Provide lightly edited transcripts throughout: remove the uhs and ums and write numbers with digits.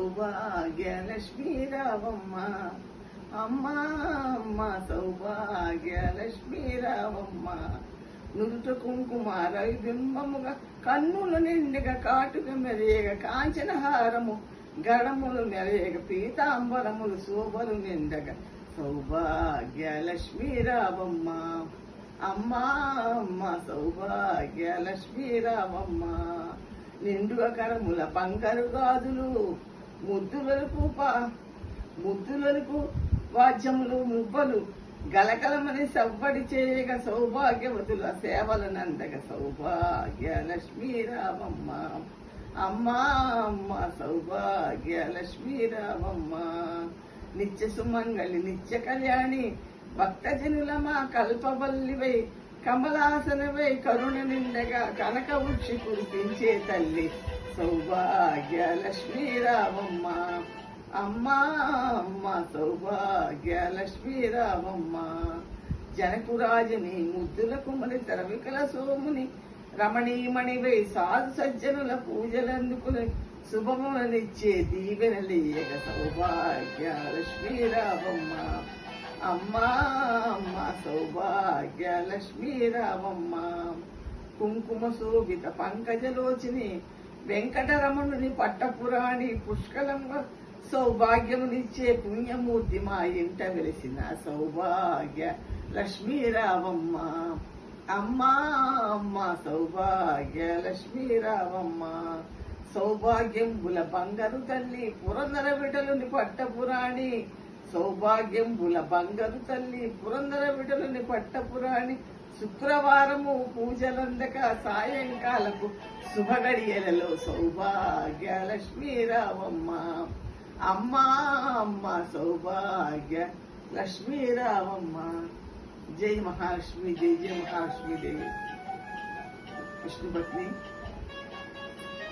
సౌభాగ్యలక్ష్మీ రావమ్మ, అమ్మ అమ్మ సౌభాగ్యలక్ష్మీ రావమ్మ. నుదుట కుంకుమ రవిబింబముగా కన్నులు నిండుగా కాటుక మెరేగ కాంచనహారము గడములు మెరేగ పీతాంబరములు శోభలు నిండగా సౌభాగ్యలక్ష్మీ రావమ్మ, అమ్మా అమ్మ సౌభాగ్యలక్ష్మీ రావమ్మ. నిండుగా కరముల బంగారు గాజులు ముద్దులకు వాద్యములు మువ్వలు గలకలమని సవ్వడి చేయగ సౌభాగ్యవతుల సేవలనందగ సౌభాగ్యలక్ష్మీ రావమ్మ, అమ్మా అమ్మ సౌభాగ్యలక్ష్మీ రావమ్మ. నిత్య సుమంగళి నిత్య కళ్యాణి భక్తజనుల మా కల్పవల్లివై కమలాసనవై కరుణ నిండగా కనక వృక్షి కురిపించే తల్లి సౌభాగ్యలక్ష్మీ రావమ్మ, అమ్మా అమ్మ సౌభాగ్యలక్ష్మీ రావమ్మ. జనకురాజుని ముద్దుల కుమలి తరవికల సోముని రమణీమణివై సాధు సజ్జనుల పూజలందుకుని శుభములనిచ్చే దీవెనలీయగ సౌభాగ్యలక్ష్మీ రావమ్మ, అమ్మా అమ్మ సౌభాగ్యలక్ష్మీ రావమ్మ. కుంకుమ శోభిత పంకజలోచిని వెంకటరమణుని పట్టపురాణి పుష్కలంగా సౌభాగ్యమునిచ్చే పుణ్యమూర్తి మా ఇంట వెలిసిన సౌభాగ్య లక్ష్మీ రావమ్మ, అమ్మా అమ్మ సౌభాగ్య లక్ష్మీ రావమ్మ. సౌభాగ్యంబుల బంగారు తల్లి పురందర విటలుని పట్టపురాణి సౌభాగ్యంబుల బంగారు తల్లి పురందర విటలుని పట్టపురాణి శుక్రవారము పూజలందక సాయంకాలపు శుభగడియలలో సౌభాగ్యలక్ష్మీ రావమ్మ, అమ్మా అమ్మ సౌభాగ్య లక్ష్మీ రావమ్మ. జై మహాలక్ష్మి, జై జై మహాలక్ష్మి దేవి. విష్ణుపత్ని.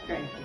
Thank you.